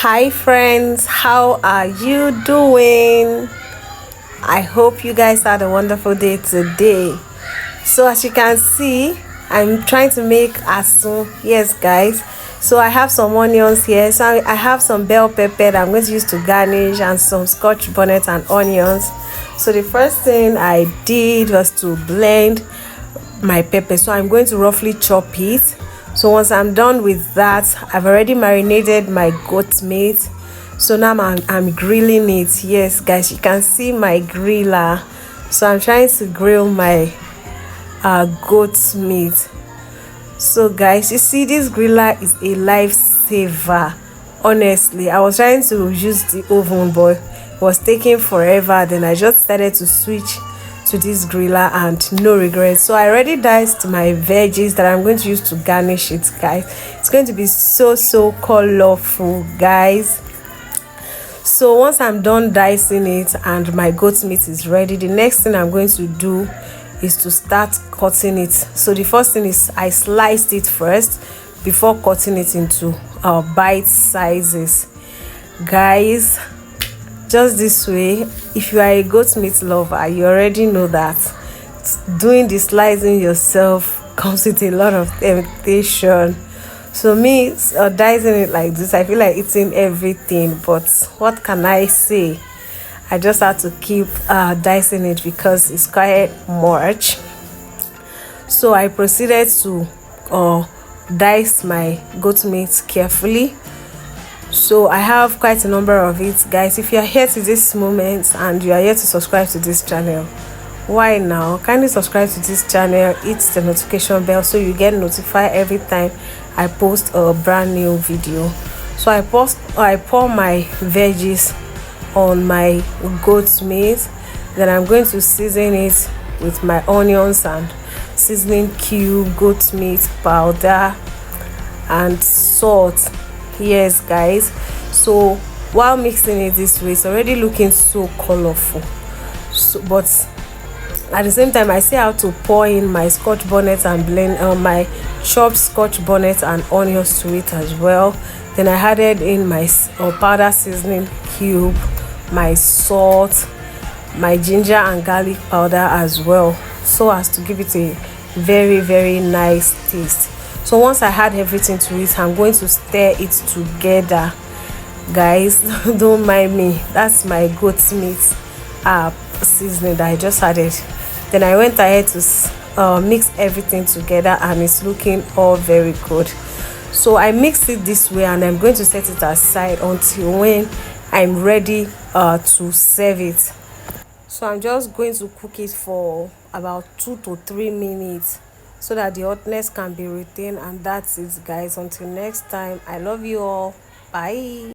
Hi friends, how are you doing? I hope you guys had a wonderful day today. So as you can see, I'm trying to make Asun. Yes guys, so I have some onions here. So I have some bell pepper that I'm going to use to garnish, and some scotch bonnet and onions. So the first thing I did was to blend my pepper, so I'm going to roughly chop it. So once I'm done with that, I've already marinated my goat meat. So now I'm grilling it. Yes guys, you can see my griller. So I'm trying to grill my goat meat. So guys, you see, this griller is a lifesaver. Honestly, I was trying to use the oven, but it was taking forever. Then I just started to switch to this griller and no regrets. So I already diced my veggies that I'm going to use to garnish it, guys. It's going to be so colorful, guys. So once I'm done dicing it and my goat meat is ready, the next thing I'm going to do is to start cutting it. So the first thing is I sliced it first before cutting it into bite sizes, guys. Just this way, if you are a goat meat lover, you already know that doing the slicing yourself comes with a lot of temptation. So me dicing it like this, I feel like eating everything, but what can I say? I just had to keep dicing it because it's quite much. So I proceeded to dice my goat meat carefully. So I have quite a number of it, guys. If you are here to this moment and you are here to subscribe to this channel, why now? Kindly subscribe to this channel, hit the notification bell so you get notified every time I post a brand new video. So I pour my veggies on my goat meat. Then I'm going to season it with my onions and seasoning cube, goat meat powder, and salt. Yes guys, so while mixing it this way, it's already looking so colorful. So but at the same time, I see how to pour in my scotch bonnet and blend my chopped scotch bonnet and onions to it as well. Then I added in my powder seasoning cube, my salt, my ginger and garlic powder as well, so as to give it a very nice taste. So once I add everything to it, I'm going to stir it together, guys. Don't mind me, that's my goat meat seasoning that I just added. Then I went ahead to mix everything together, and it's looking all very good. So I mixed it this way, and I'm going to set it aside until when I'm ready to serve it. So I'm just going to cook it for about 2 to 3 minutes so that the hotness can be retained. And that's it, guys. Until next time, I love you all. Bye.